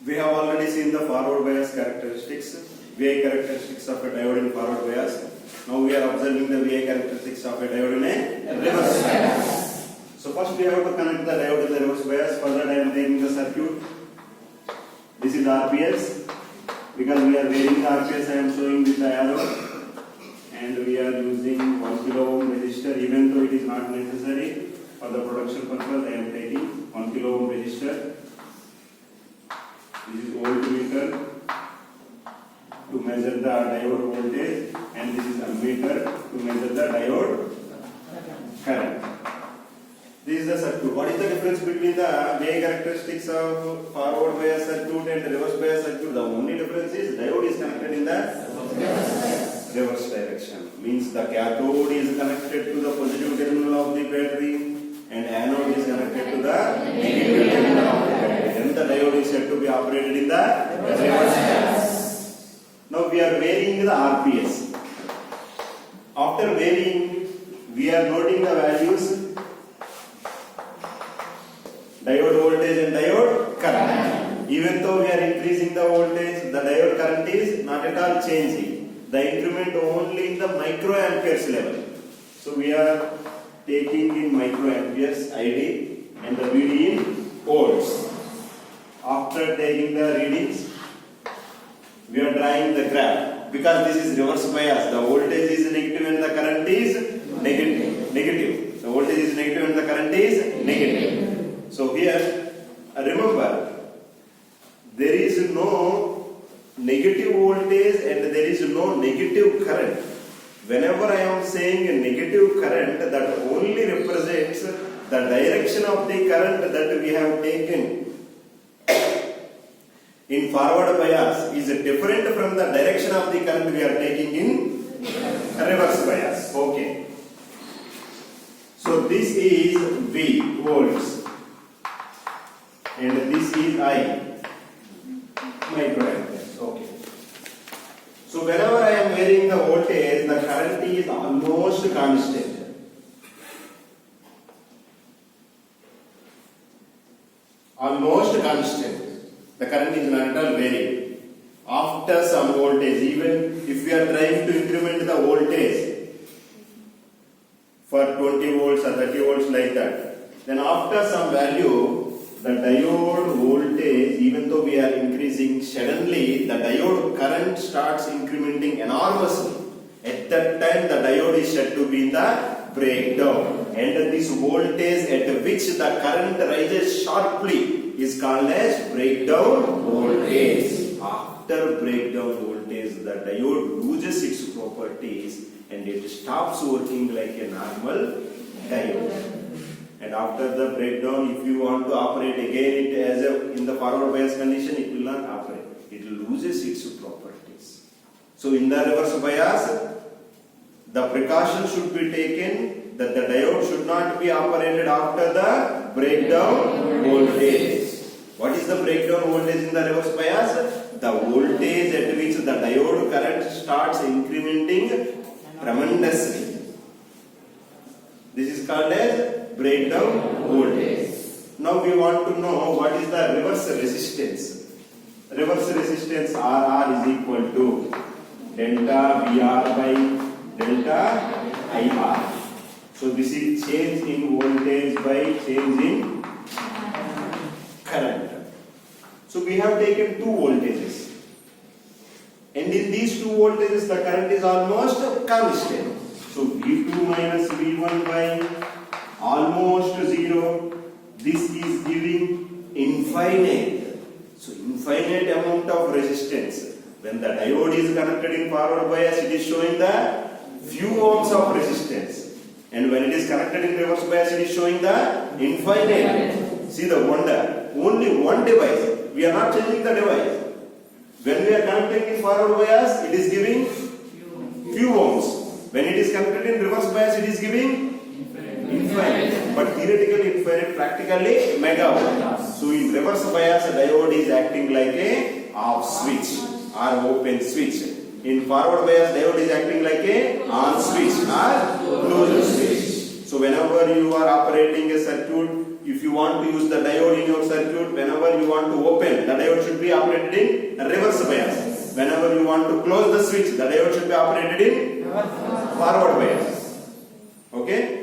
We have already seen the forward bias characteristics, VI characteristics of a diode in forward bias. Now we are observing the VI characteristics of a diode in a reverse bias. So first we have to connect the diode in the reverse bias. For that I am taking the circuit. This is RPS. Because we are varying the RPS, I am showing with the arrow. And we are using 1 kilo ohm resistor, even though it is not necessary for the production purpose. I am taking 1 kilo ohm resistor. This is voltmeter to measure the diode voltage, and this is ammeter to measure the diode current. This is the circuit. What is the difference between the VI characteristics of forward bias circuit and reverse bias circuit? The only difference is diode is connected in the reverse direction. Means the cathode is connected to the positive terminal of the battery and anode is connected to the negative terminal of the battery. Then the diode is said to be operated in the reverse bias. Now we are varying the RPS. After varying, we are noting the values diode voltage and diode current. Even though we are increasing the voltage, the diode current is not at all changing. The increment only in the microamperes level. So we are taking in microamperes ID and the VD in volts. After taking the readings, we are drawing the graph. Because this is reverse bias, the voltage is negative and the current is negative. The voltage is negative and the current is negative. So here, remember, there is no negative voltage and there is no negative current. Whenever I am saying a negative current, that only represents the direction of the current that we have taken in forward bias is different from the direction of the current we are taking in reverse bias. Okay. So this is V, volts, and this is I, microamperes. Okay. So whenever I am varying the voltage, the current is almost constant. Almost constant. The current is not at all varying. After some voltage, even if we are trying to increment the voltage for 20 volts or 30 volts like that, then after some value, the diode voltage, even though we are increasing, suddenly the diode current starts incrementing enormously. At that time, the diode is said to be in the breakdown, and this voltage at which the current rises sharply is called as breakdown voltage. After breakdown voltage, the diode loses its properties and it stops working like a normal diode. And after the breakdown, if you want to operate again it as in the forward bias condition, it will not operate. It loses its properties. So in the reverse bias, the precaution should be taken that the diode should not be operated after the breakdown voltage. What is the breakdown voltage in the reverse bias? The voltage at which the diode current starts incrementing tremendously. This is called as breakdown voltage. Now we want to know what is the reverse resistance. Reverse resistance RR is equal to delta VR by delta IR. So this is change in voltage by change in current. So we have taken two voltages. And in these two voltages the current is almost constant. So V2 minus V1 by almost 0. This is giving infinite. So infinite amount of resistance. When the diode is connected in forward bias, it is showing the few ohms of resistance. And when it is connected in reverse bias, it is showing the infinite. See the wonder. Only one device. We are not changing the device. When we are connecting in forward bias, it is giving few ohms. When it is connected in reverse bias, it is giving infinite. But theoretically infinite, practically megawatt. So in reverse bias, a diode is acting like a off switch or open switch. In forward bias, diode is acting like a on switch or closed switch. So whenever you are operating a circuit, if you want to use the diode in your circuit, whenever whenever you want to open, the diode should be operated in reverse bias. Whenever you want to close the switch, the diode should be operated in forward bias. Okay.